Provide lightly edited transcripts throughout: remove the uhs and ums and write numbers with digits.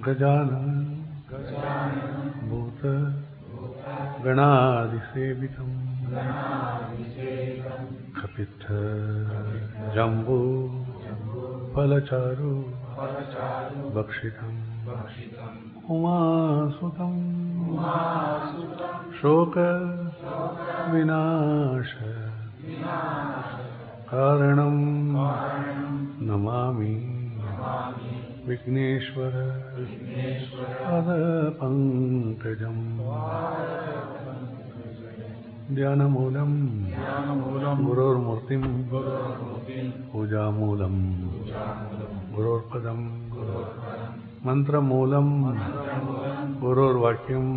गजानन भूत गणाधिसेवितं कपित्थ जम्बू फलचारु भक्षितं उमासुतं शोक विनाश कारणं नमामि विघ्नेश्वर पदपङ्कजम् ध्यानमूलं गुरोर्मूर्तिं पूजामूलं गुरोर्पदं मन्त्रमूलं गुरोर्वाक्यं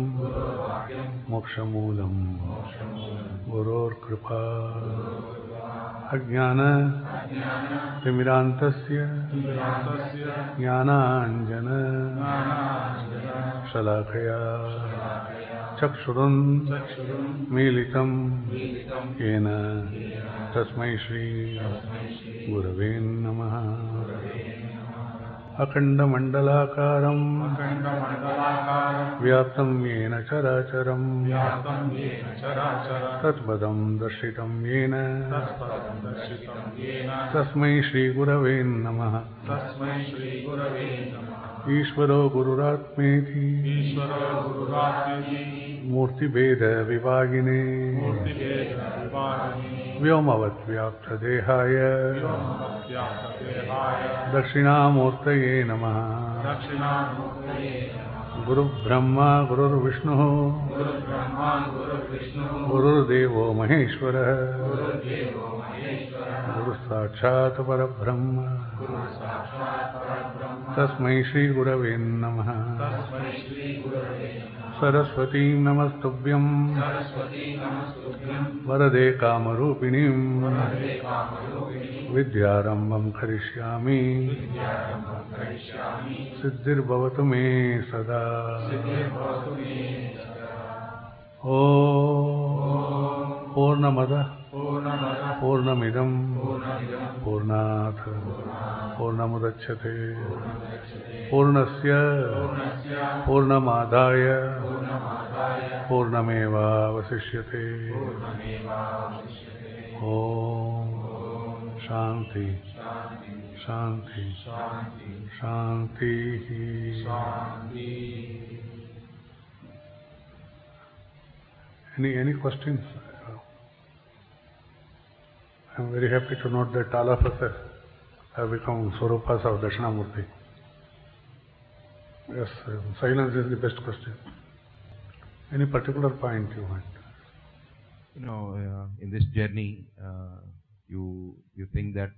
मोक्षमूलं गुरोर्कृपा अज्ञान तिमिरान्तस्य ज्ञानाञ्जन शलाकया चक्षुरुन्मीलितं येन तस्मै श्री गुरवे नमः। अखण्डमण्डलाकारं व्याप्तं येन चराचरं तत्पदं दर्शितं येन तस्मै श्रीगुरवे नमः। ईश्वरो गुरुरात्मेति मूर्तिभेदविभागिने व्योमवद्व्याप्तदेहाय दक्षिणामूर्तये नमः। गुरुब्रह्मा गुरुर्विष्णुः गुरुर्देवो महेश्वरः गुरुसाक्षात् परब्रह्म तस्मै श्रीगुरवे नमः। सरस्वतीं नमस्तुभ्यं वरदे कामरूपिणीं विद्यारम्भं करिष्यामि सिद्धिर्भवतु मे सदा। ॐ पूर्णमदः पूर्णमिदं पूर्णात् पूर्णमुदच्यते पूर्णस्य पूर्णमादाय पूर्णमेवावशिष्यते। ॐ शान्ति शान्ति शान्तिः। Any questions? I am very happy to note that all of us have become Swarupas of Dakshinamurti. Yes, silence is the best question. Any particular point you want? In this journey, you think that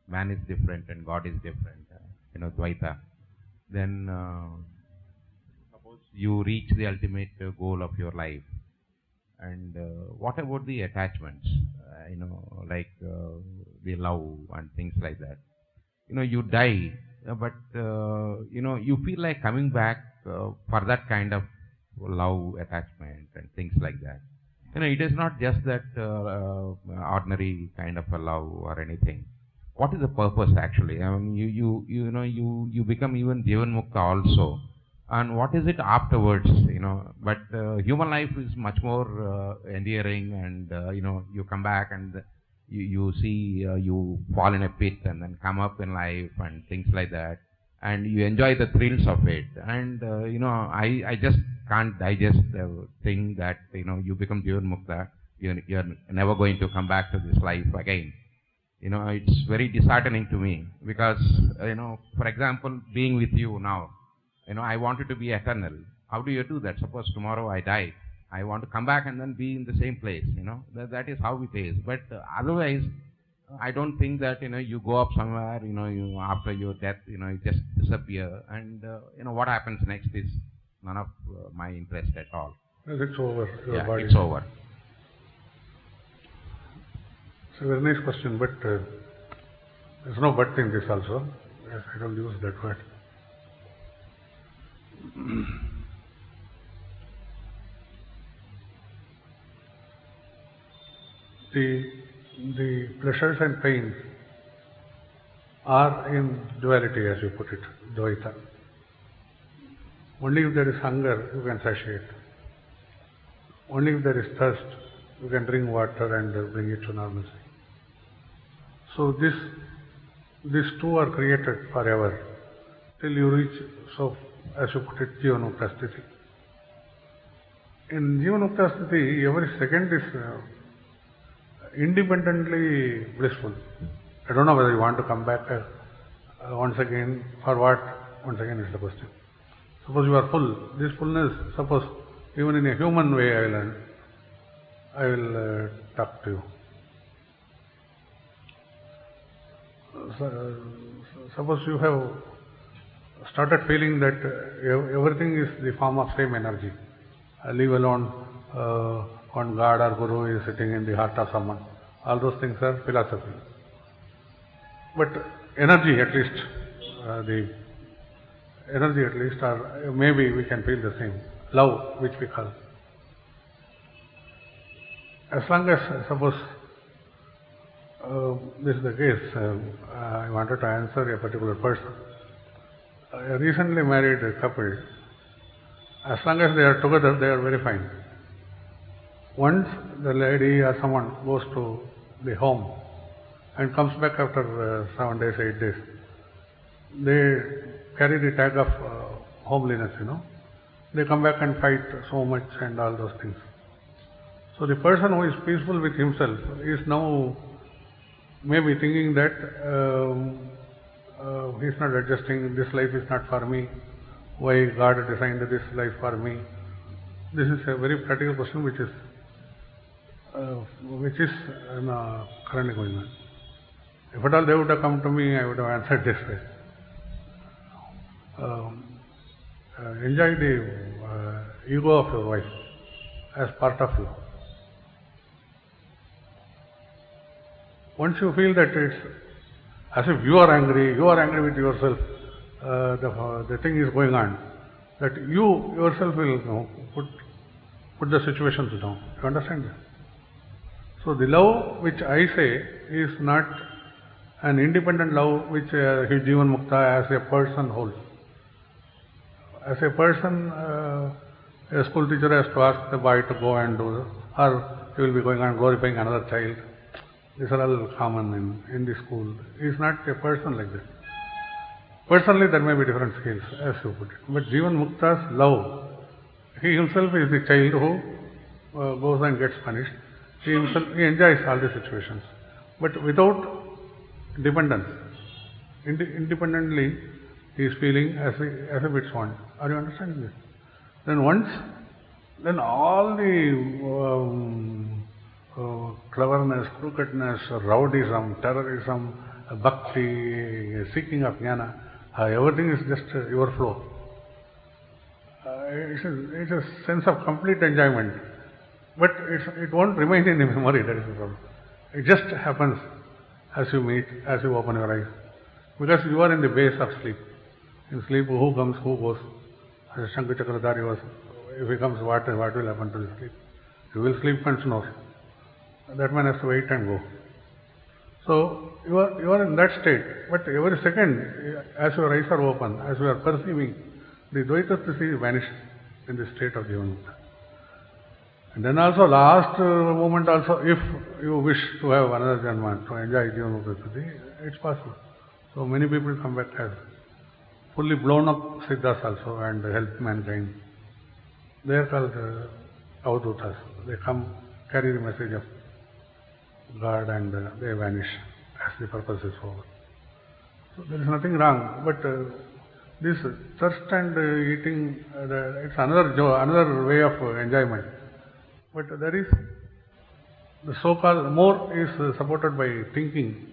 man is different and God is different. Dvaita. Then suppose you reach the ultimate goal of your life. And what about the attachments, like the love and things like that? You die, but you feel like coming back for that kind of love, attachment and things like that. It is not just that ordinary kind of a love or anything. What is the purpose actually? You become even Jivanmukta also. And what is it afterwards, But human life is much more endearing, and you come back and you see you fall in a pit and then come up in life and things like that, and you enjoy the thrills of it. And I just can't digest the thing that you become Jivanmukta, you're never going to come back to this life again. It's very disheartening to me, because for example, being with you now. I wanted to be eternal. How do you do that? Suppose tomorrow I die. I want to come back and then be in the same place, That is how it is. But otherwise, I don't think that, you go up somewhere, after your death, you just disappear. And, what happens next is none of my interest at all. It's over. Your body. It's over. It's a very nice question, but there's no but in this also. Yes, I don't use that word. the pleasures and pains are in duality, as you put it, Dvaita. Only if there is hunger, you can satiate. Only if there is thirst, you can drink water and bring it to normalcy. So these two are created forever, till you reach, so as you put it, Jivanmukta Sthiti. In Jivanmukta Sthiti, every second is independently blissful. I don't know whether you want to come back once again, for what, once again is the question. Suppose you are full, this fullness, suppose even in a human way I will talk to you. Suppose you have started feeling that everything is the form of same energy. Leave alone one God or Guru is sitting in the heart of someone. All those things are philosophy. But energy at least, the energy at least, or maybe we can feel the same. Love, which we call. As long as, suppose, this is the case, I wanted to answer a particular person. A recently married couple, as long as they are together, they are very fine. Once the lady or someone goes to the home and comes back after 7 days, 8 days, they carry the tag of homeliness, They come back and fight so much and all those things. So the person who is peaceful with himself is now maybe thinking that he is not adjusting, this life is not for me, why God designed this life for me. This is a very practical question which is currently going on. If at all they would have come to me, I would have answered this way. Enjoy the ego of your wife as part of you. Once you feel that it's as if you are angry with yourself, the thing is going on, that you yourself will put the situations down. You understand that? So the love which I say is not an independent love which Jivanmukta as a person holds. As a person, a school teacher has to ask the boy to go and do, or he will be going on glorifying another child. These are all common in the school. He is not a person like that. Personally, there may be different skills, as you put it. But Jivanmukta's love, he himself is the child who goes and gets punished. He enjoys all the situations, but without dependence. Independently, he is feeling as if it's one. Are you understanding this? Then all the cleverness, crookedness, rowdyism, terrorism, bhakti, seeking of jnana, everything is just your flow. It's a sense of complete enjoyment, but it won't remain in the memory. That is the problem. It just happens as you meet, as you open your eyes, because you are in the base of sleep. In sleep, who comes, who goes. As Shankar Chakradhari was, if he comes, what will happen to the sleep? He will sleep and snore. That man has to wait and go. So you are in that state, but every second, as your eyes are open, as you are perceiving, the Dvaita Sthiti vanishes in the state of Jivanmukta. And then also, last moment also, if you wish to have another Janma, to enjoy Jivanmukta Sthiti, it's possible. So many people come back as fully blown up Siddhas also and help mankind. They are called Avadutas. They come, carry the message of God and they vanish as the purpose is over. So there is nothing wrong, but this thirst and eating, it's another way of enjoyment. But there is the so-called more is supported by thinking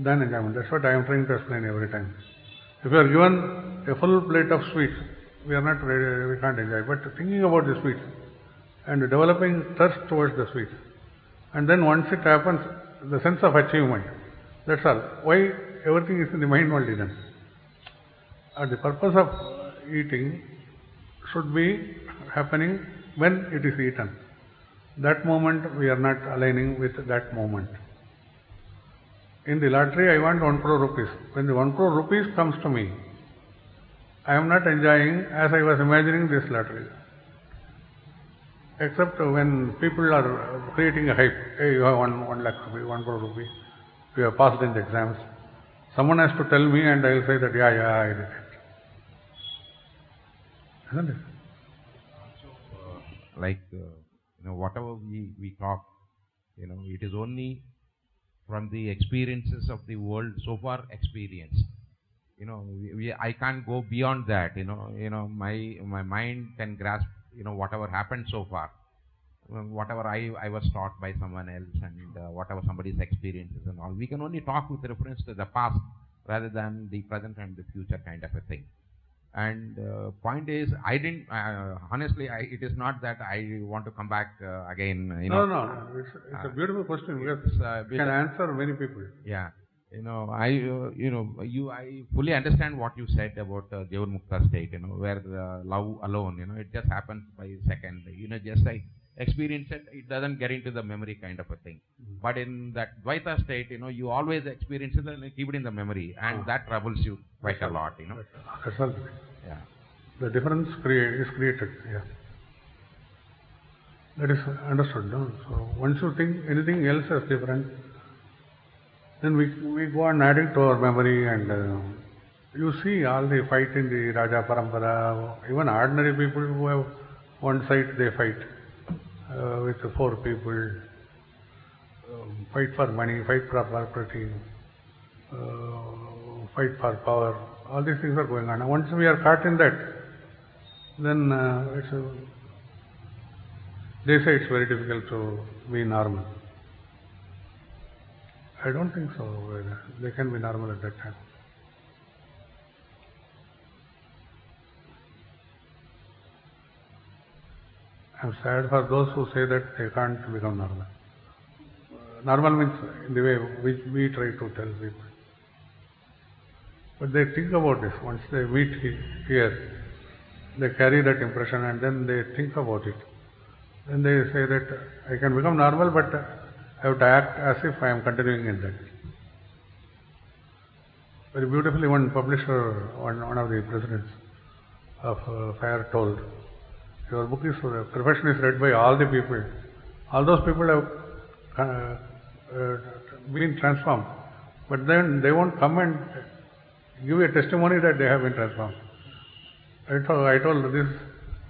than enjoyment. That's what I am trying to explain every time. If you are given a full plate of sweets, we are not ready, we can't enjoy. But thinking about the sweets and developing thirst towards the sweets, and then once it happens, the sense of achievement. That's all. Why everything is in the mind only then. The purpose of eating should be happening when it is eaten. That moment we are not aligning with that moment. In the lottery I want 1 crore rupees. When the 1 crore rupees comes to me, I am not enjoying as I was imagining this lottery. Except when people are creating a hype, hey, you have 1 lakh rupee, 1 crore rupee, you have passed in the exams. Someone has to tell me and I will say that, yeah, I did it. Isn't it? Whatever we talk, it is only from the experiences of the world so far experienced. I can't go beyond that. My mind can grasp whatever happened so far, whatever I was taught by someone else, and whatever somebody's experiences and all. We can only talk with reference to the past rather than the present and the future kind of a thing. And point is, I didn't honestly. It is not that I want to come back again. No. It's a beautiful question because it can answer many people. Yeah. I fully understand what you said about Jivanmukta state, where love alone, it just happens by a second. Just like experience it, it doesn't get into the memory kind of a thing. But in that Dvaita state, you always experience it and keep it in the memory, and that troubles you quite a lot, That's all. Yeah. The difference is created, yeah. That is understood, no? So once you think anything else is different, then we go on adding to our memory, and you see all the fight in the Raja Parampara, even ordinary people who have one side they fight with 4 people, fight for money, fight for property, fight for power. All these things are going on. Once we are caught in that, then they say it's very difficult to be normal. I don't think so. They can be normal at that time. I'm sad for those who say that they can't become normal. Normal means in the way which we try to tell people. But they think about this. Once they meet here, they carry that impression and then they think about it. Then they say that I can become normal, but I have to act as if I am continuing in that. Very beautifully, one publisher, one of the presidents of FAIR told, your book is, profession is read by all the people. All those people have been transformed. But then they won't come and give a testimony that they have been transformed. I told this,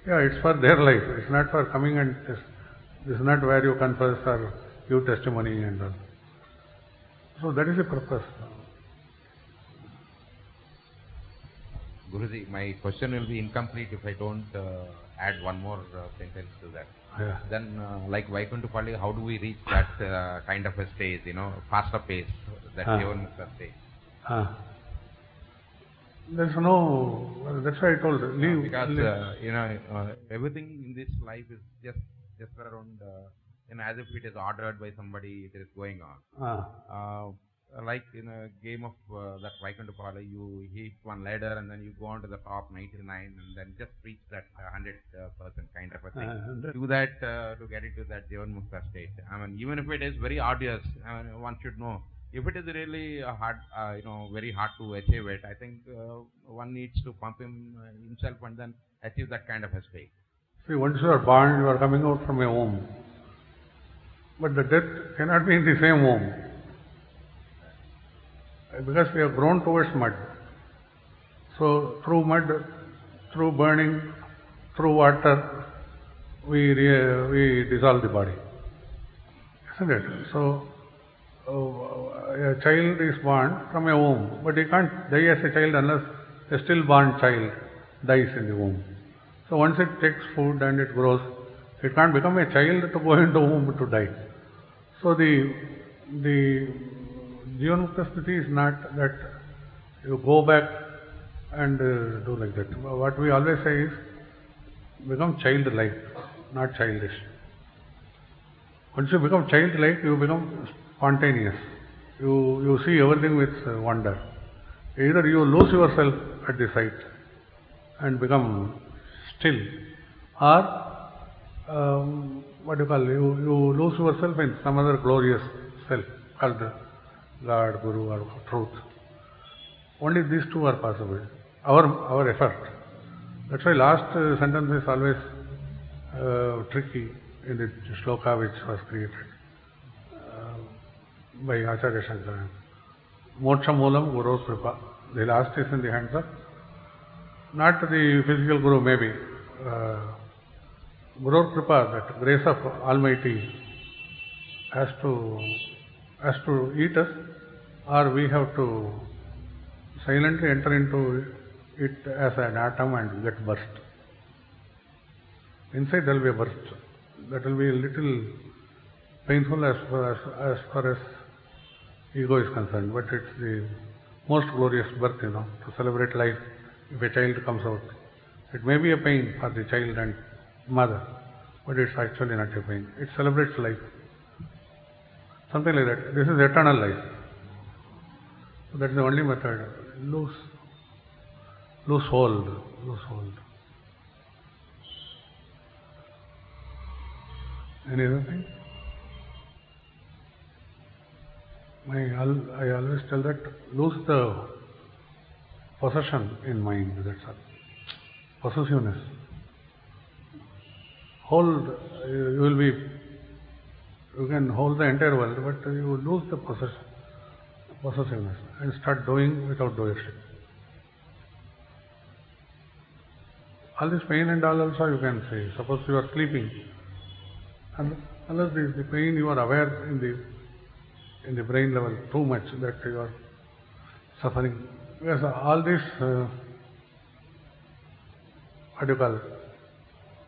yeah, it's for their life. It's not for coming and test. This is not where you confess or give testimony and all. So that is the purpose. Guruji, my question will be incomplete if I don't add one more sentence to that. Yeah. Then, like Vaikuntapalli, how do we reach that kind of a stage, faster pace, that Jivanmukta stage? There's no, that's why I told leave. Because, everything in this life is just around, as if it is ordered by somebody, it is going on. Like in a game of that Vaikuntapalli, you hit one ladder and then you go on to the top 99 and then just reach that 100% kind of a thing. Do that to get into that Jivanmukta state. I mean, even if it is very arduous, one should know. If it is really hard, very hard to achieve it, I think one needs to pump himself and then achieve that kind of a state. See, once you are born, you are coming out from a womb. But the death cannot be in the same womb. Because we have grown towards mud. So through mud, through burning, through water, we dissolve the body. Isn't it? So a child is born from a womb, but he can't die as a child unless a stillborn child dies in the womb. So once it takes food and it grows, it can't become a child to go into womb to die. So the Jivanmukta sthiti is not that you go back and do like that. What we always say is, become childlike, not childish. Once you become childlike, you become spontaneous. You see everything with wonder. Either you lose yourself at the sight and become still, or what do you call, you lose yourself in some other glorious self called God, Guru, or truth. Only these two are possible. Our effort. That's why last sentence is always tricky in the shloka which was created by Acharya Shankara. Moksha Moolam Guru Kripa. The last is in the hands of not the physical Guru, maybe. Guru Kripa, that grace of Almighty, has to eat us, or we have to silently enter into it as an atom and get burst. Inside there will be a burst. That will be a little painful as far as ego is concerned, but it's the most glorious birth, to celebrate life. If a child comes out, it may be a pain for the child and mother, but it's actually not a pain. It celebrates life. Something like that. This is eternal life. So that's the only method. Lose hold. Any other thing? I always tell that lose the possession in mind, that's all. Possessiveness. You can hold the entire world, but you lose the possessiveness and start doing without doership. All this pain and all also you can say. Suppose you are sleeping, and unless the pain you are aware in the brain level too much that you are suffering. Because all this, what do you call it?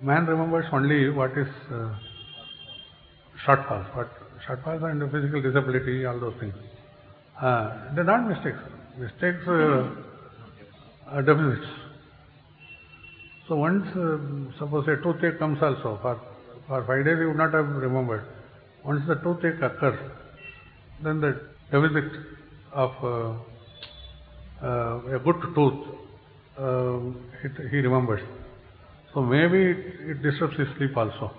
Man remembers only what is shortfalls, and physical disability, all those things. They're not mistakes. Mistakes are deficits. So once, suppose a toothache comes also, for 5 days you would not have remembered. Once the toothache occurs, then the deficit of a good tooth, he remembers. So maybe it disrupts his sleep also.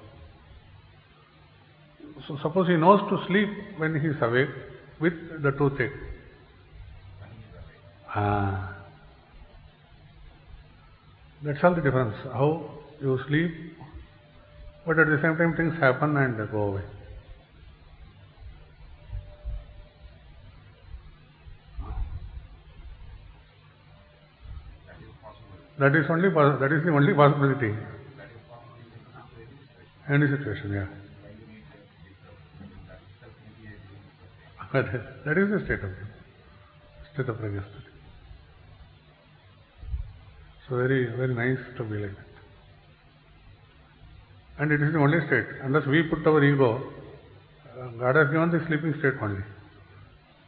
So suppose he knows to sleep when he is awake with the toothache. That's all the difference. How you sleep, but at the same time things happen and go away. That is the only possibility. Any situation, yeah. But that is the state of prajna. So very, very nice to be like that. And it is the only state. Unless we put our ego, God has given the sleeping state only.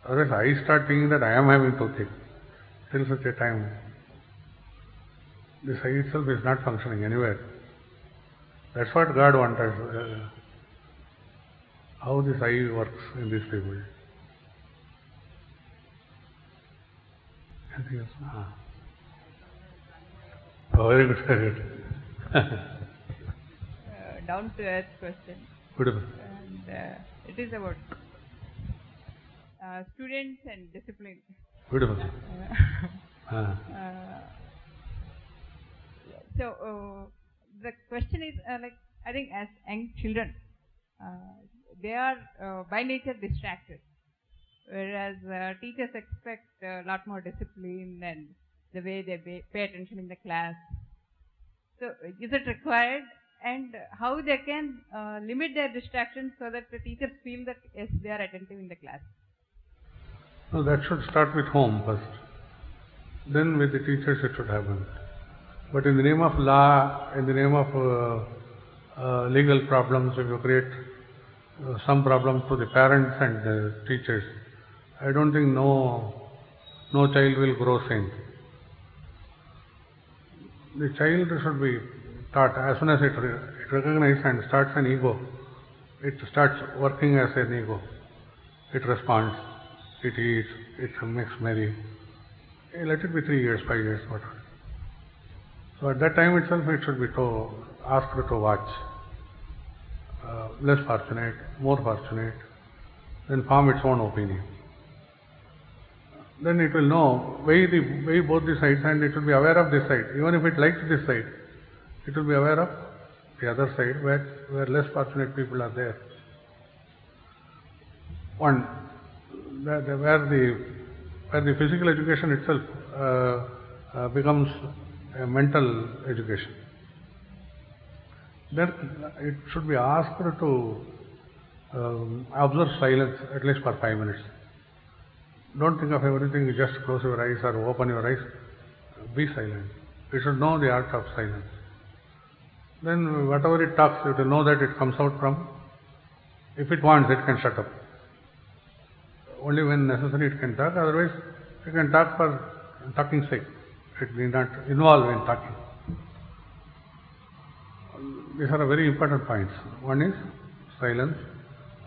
Otherwise I start thinking that I am having toothache. Till such a time, this eye itself is not functioning anywhere. That's what God wants us, how this eye works in these people. Anything else? Oh, very good, very good. Down to earth question. Beautiful. And it is about students and discipline. Beautiful. So the question is I think as young children, they are by nature distracted, whereas teachers expect a lot more discipline and the way they pay attention in the class. So is it required, and how they can limit their distractions so that the teachers feel that yes, they are attentive in the class? No, that should start with home first. Then with the teachers it should happen. But in the name of law, in the name of legal problems, if you create some problems to the parents and the teachers, I don't think no child will grow sane. The child should be taught as soon as it recognizes and starts an ego, it starts working as an ego. It responds, it eats, it makes merry. Let it be 3 years, 5 years, whatever. So at that time itself it should be asked to watch. Less fortunate, more fortunate, then form its own opinion. Then it will know, weigh both the sides, and it will be aware of this side. Even if it likes this side, it will be aware of the other side where less fortunate people are there. One, where the physical education itself becomes a mental education. Then it should be asked to observe silence at least for 5 minutes. Don't think of everything, you just close your eyes or open your eyes. Be silent. You should know the art of silence. Then whatever it talks, you will know that it comes out from. If it wants, it can shut up. Only when necessary it can talk, otherwise it can talk for talking's sake. It need not involve in talking. These are very important points. One is silence,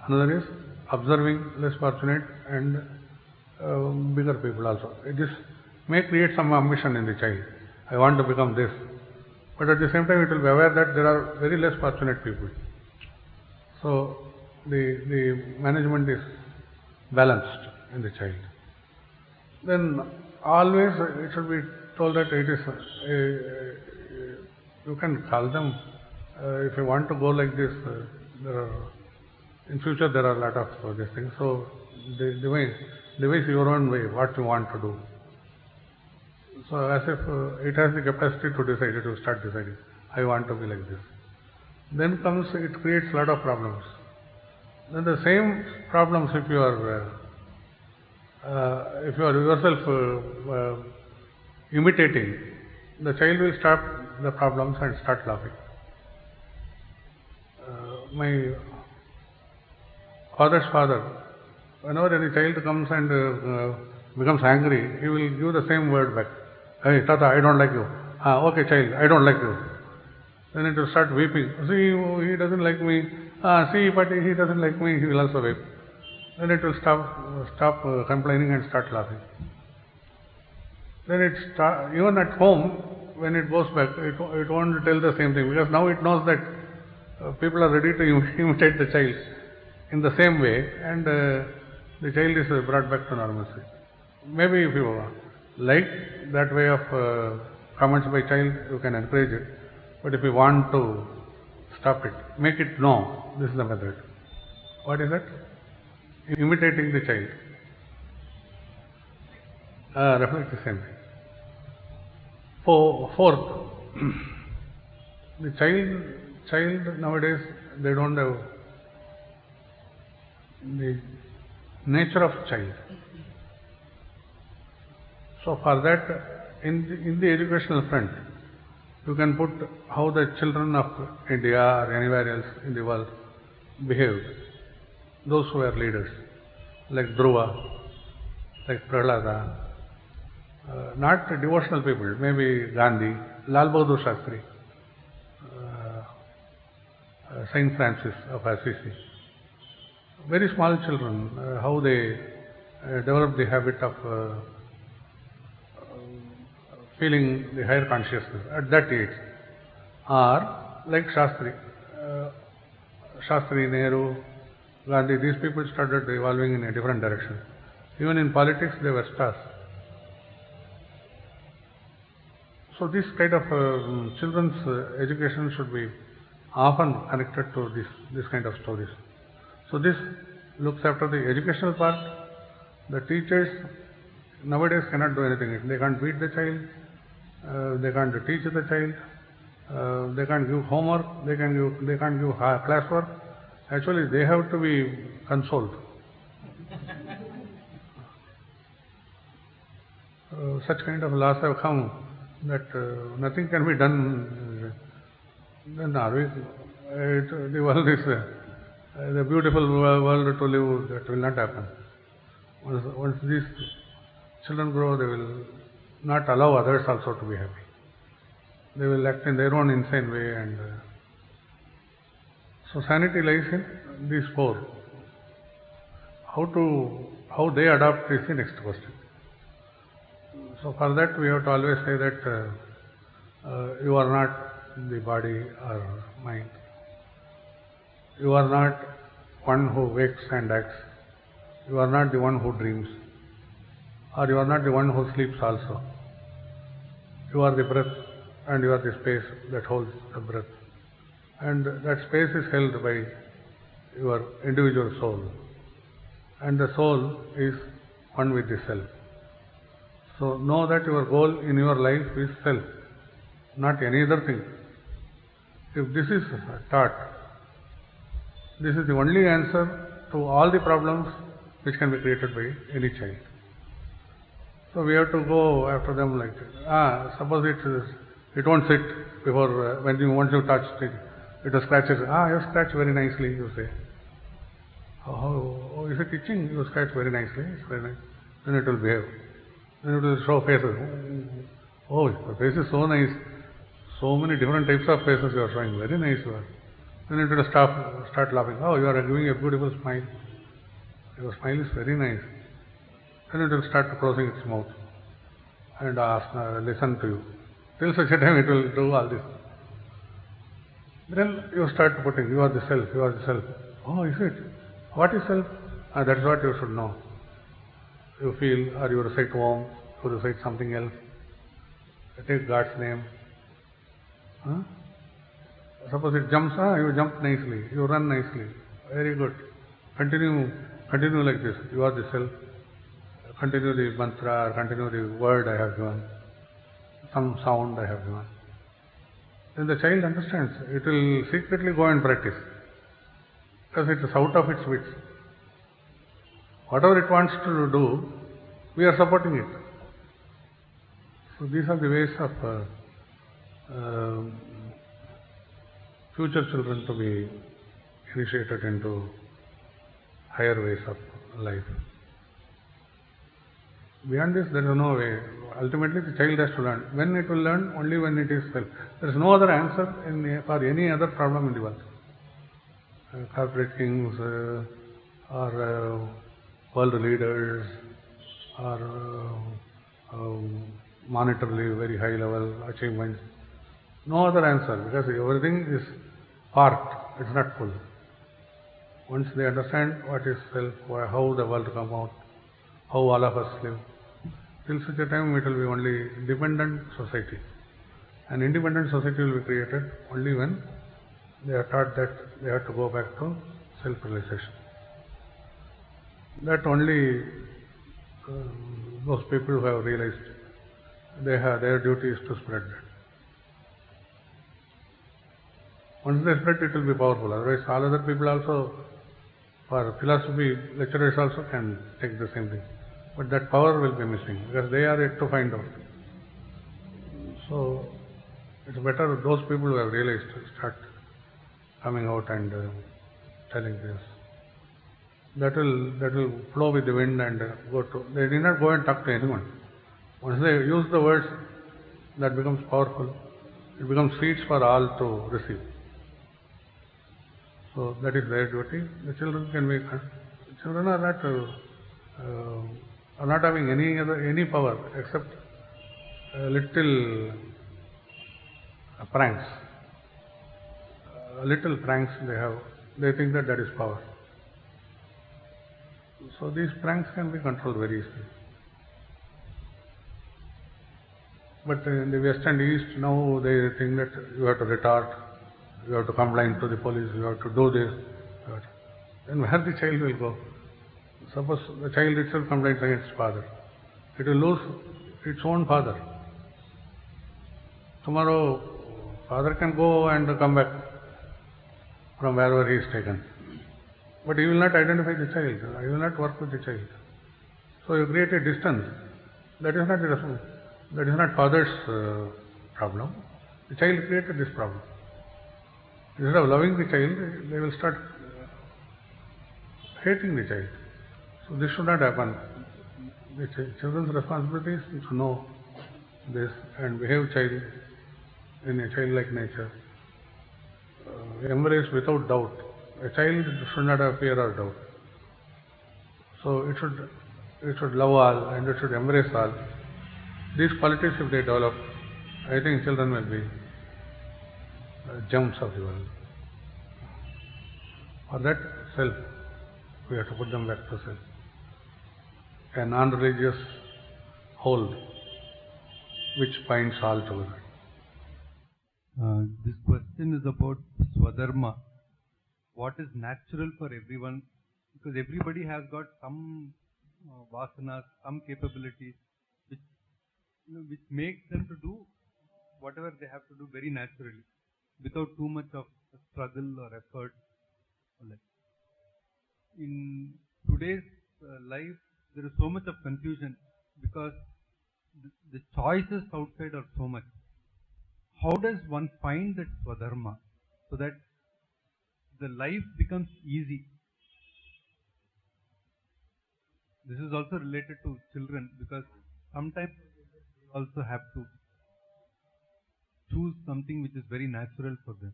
another is observing less fortunate and bigger people also. This may create some ambition in the child. I want to become this. But at the same time it will be aware that there are very less fortunate people. So the management is balanced in the child. Then always it should be told that it is, you can call them, if you want to go like this, in future there are a lot of these things. So devise your own way, what you want to do. So as if it has the capacity to decide, it will start deciding, I want to be like this. Then comes, it creates a lot of problems. Then the same problems if you are yourself imitating, the child will stop the problems and start laughing. My father's father, whenever any child comes and becomes angry, he will give the same word back. Hey, Tata, I don't like you. Okay, child, I don't like you. Then it will start weeping. See, he doesn't like me. See, but he doesn't like me, he will also weep. Then it will stop complaining and start laughing. Then even at home, when it goes back, it won't tell the same thing, because now it knows that people are ready to imitate the child in the same way, and the child is brought back to normalcy. Maybe if you like that way of comments by child, you can encourage it. But if you want to stop it, make it know, this is the method. What is that? Imitating the child. Reflect the same thing. Fourth, the child nowadays, they don't have the nature of child. So for that, in the educational front, you can put how the children of India or anywhere else in the world behaved. Those who were leaders, like Dhruva, like Prahlada, not devotional people, maybe Gandhi, Lal Bahadur Shastri, Saint Francis of Assisi. Very small children, how they develop the habit of feeling the higher consciousness at that age. Or like Shastri, Nehru, Gandhi, these people started evolving in a different direction. Even in politics, they were stars. So this kind of children's education should be often connected to this kind of stories. So this looks after the educational part. The teachers nowadays cannot do anything. They can't beat the child, they can't teach the child, they can't give homework, they can't give classwork. Actually, they have to be consoled. Such kind of laws have come that nothing can be done. Then are we? The world is the beautiful world to live. That will not happen. Once these children grow, they will not allow others also to be happy. They will act in their own insane way, and so sanity lies in these four. How they adopt is the next question. So for that we have to always say that You are not the body or mind. You are not one who wakes and acts. You are not the one who dreams. Or you are not the one who sleeps also. You are the breath and you are the space that holds the breath. And that space is held by your individual soul. And the soul is one with the self. So know that your goal in your life is self, not any other thing. If this is taught, this is the only answer to all the problems which can be created by any child. So we have to go after them like this. Suppose it won't sit before, once you touch it, it scratches. You scratch very nicely, you say. Oh, is it itching? You scratch very nicely, it's very nice. Then it will behave. Then it will show faces. Oh, the face is so nice. So many different types of faces you are showing. Very nice you are. Then it will start laughing. Oh, you are giving a beautiful smile. Your smile is very nice. Then it will start closing its mouth and listen to you. Till such a time it will do all this. Then you start putting, you are the self, you are the self. Oh, is it? What is self? That is what you should know. You feel, or you recite Om, you recite something else. You take God's name. Suppose it jumps, you jump nicely, you run nicely. Very good. Continue like this. You are the self. Continue the mantra, or continue the word I have given. Some sound I have given. Then the child understands. It will secretly go and practice. Because it is out of its wits. Whatever it wants to do, we are supporting it. So these are the ways of future children to be initiated into higher ways of life. Beyond this, there is no way. Ultimately, the child has to learn. When it will learn? Only when it is self. There is no other answer for any other problem in the world. Corporate kings, or world leaders, or monetarily very high level achievements. No other answer, because everything is part, it's not full. Once they understand what is self, how the world come out, how all of us live, till such a time it will be only dependent society. An independent society will be created only when they are taught that they have to go back to self-realization. That only those people who have realized their duty is to spread that. Once they spread, it will be powerful. Otherwise, all other people also, for philosophy lecturers also can take the same thing. But that power will be missing because they are yet to find out. So it's better those people who have realized to start coming out and telling this. That will flow with the wind and go to. They did not go and talk to anyone. Once they use the words, that becomes powerful. It becomes seeds for all to receive. So that is their duty. The children can be. Children are not having any power except little pranks. Little pranks they have. They think that is power. So these pranks can be controlled very easily. But in the West and East now they think that you have to retort, you have to complain to the police, you have to do this. Then where the child will go? Suppose the child itself complains against father. It will lose its own father. Tomorrow father can go and come back from wherever he is taken. But he will not identify the child. He will not work with the child. So you create a distance. That is not father's problem. The child created this problem. Instead of loving the child, they will start hating the child. So this should not happen. The children's responsibility is to know this and behave in a childlike nature. Embrace without doubt. A child should not have fear or doubt. So it should love all and it should embrace all. These qualities if they develop I think children will be gems of the world. For that, self, we have to put them back to self. A non-religious whole which binds all together. This question is about Swadharma. What is natural for everyone? Because everybody has got some vasanas, some capabilities, which make them to do whatever they have to do very naturally, without too much of struggle or effort. In today's life, there is so much of confusion because the choices outside are so much. How does one find that Swadharma so that the life becomes easy? This is also related to children because sometimes they also have to choose something which is very natural for them.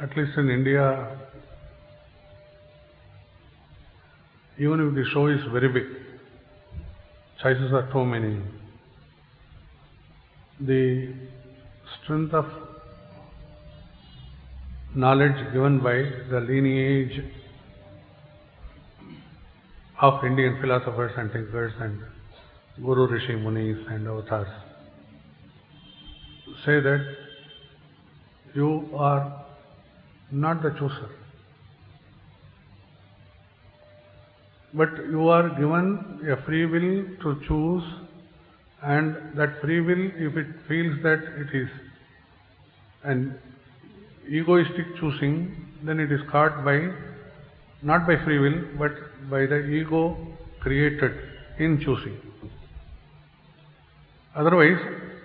At least in India, even if the show is very big, choices are too many. The strength of knowledge given by the lineage of Indian philosophers and thinkers and Guru, Rishi, Munis and avatars say that you are not the chooser, but you are given a free will to choose, and that free will, if it feels that it is an egoistic choosing, then it is caught by, not by free will, but by the ego created in choosing. Otherwise,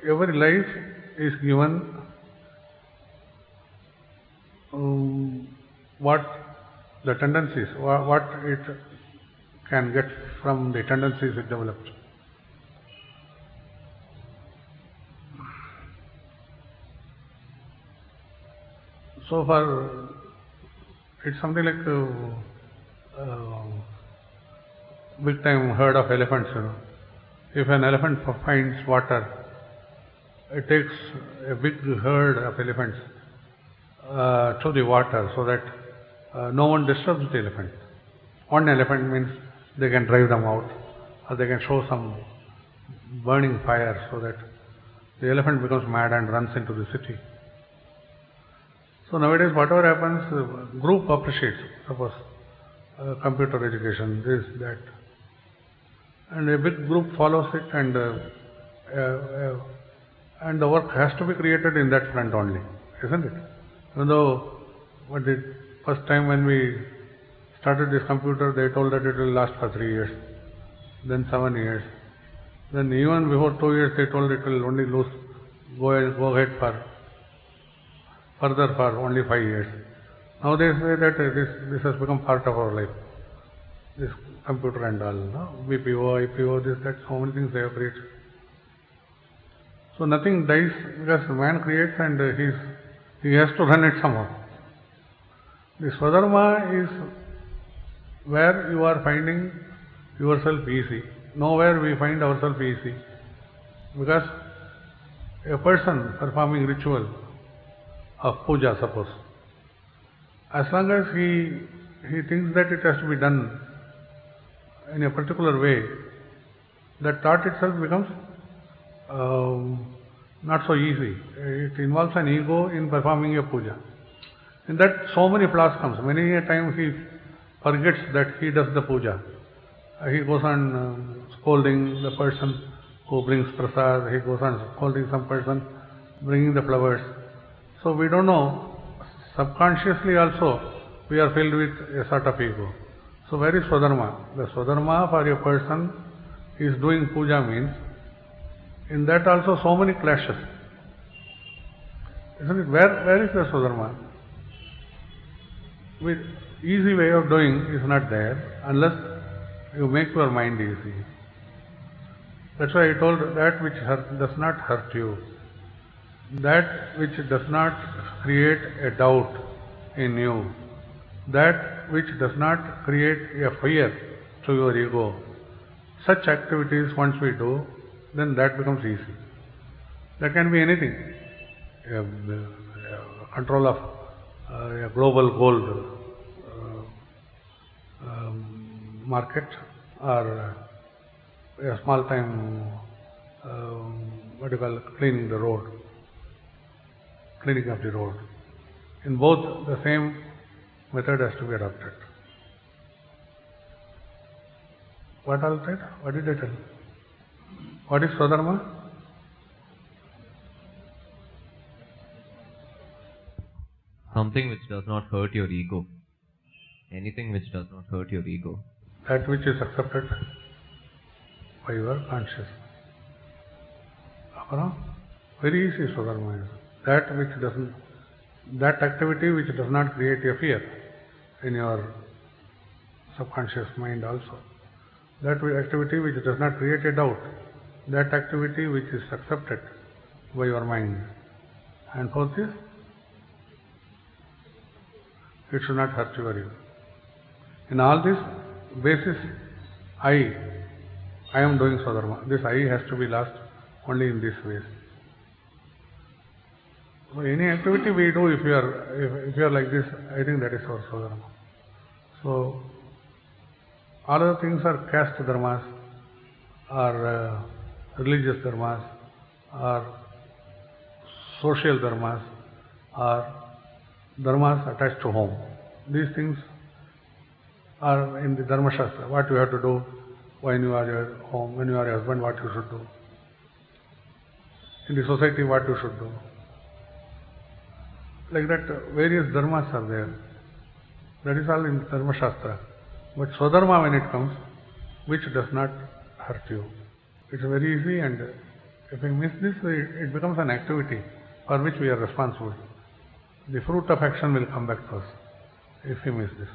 every life is given what the tendencies, what it can get from the tendencies it developed. So far, it's something like big time herd of elephants, If an elephant finds water, it takes a big herd of elephants to the water so that no one disturbs the elephant. One elephant means they can drive them out, or they can show some burning fire so that the elephant becomes mad and runs into the city. So nowadays, whatever happens, group appreciates. Suppose computer education, this, that, and a big group follows it, and the work has to be created in that front only, isn't it? Even though, first time when we started this computer, they told that it will last for 3 years, then 7 years, then even before 2 years, they told it will only go ahead for further for only 5 years. Now they say that this has become part of our life. This computer and all, BPO, IPO, this, that, so many things they have created. So nothing dies because man creates and he has to run it somehow. The Swadharma is where you are finding yourself easy. Nowhere we find ourselves easy. Because a person performing ritual of puja, suppose, as long as he thinks that it has to be done in a particular way, that thought itself becomes not so easy. It involves an ego in performing a puja. In that so many flaws comes. Many a time he forgets that he does the puja. He goes on scolding the person who brings prasad, he goes on scolding some person bringing the flowers. So we don't know, subconsciously also we are filled with a sort of ego. So where is Swadharma? The Swadharma for a person is doing puja means, in that also so many clashes. Isn't it? Where is the Swadharma? With easy way of doing is not there unless you make your mind easy. That's why I told that which does not hurt you, that which does not create a doubt in you, that which does not create a fear to your ego. Such activities once we do, then that becomes easy. That can be anything. Control of a global gold market, or a small time cleaning the road, cleaning of the road. In both, the same method has to be adopted. What all said? What did I tell? What is Swadharma? Something which does not hurt your ego. Anything which does not hurt your ego. That which is accepted by your conscience. Very easy Swadharma is. That activity which does not create a fear in your subconscious mind also. That activity which does not create a doubt. That activity which is accepted by your mind. And fourth is, it should not hurt your ego. In all this, basis I am doing Swadharma. This I has to be lost only in this way. So any activity we do, if you are like this, I think that is our Swadharma. So all other things are caste dharmas, or religious dharmas, or social dharmas, or dharmas attached to home. These things are in the Dharma Shastra. What you have to do when you are at home, when you are a husband, what you should do. In the society, what you should do. Like that, various dharmas are there. That is all in Dharma Shastra. But Swadharma, when it comes, which does not hurt you. It's very easy, and if we miss this, it becomes an activity for which we are responsible. The fruit of action will come back to us if we miss this.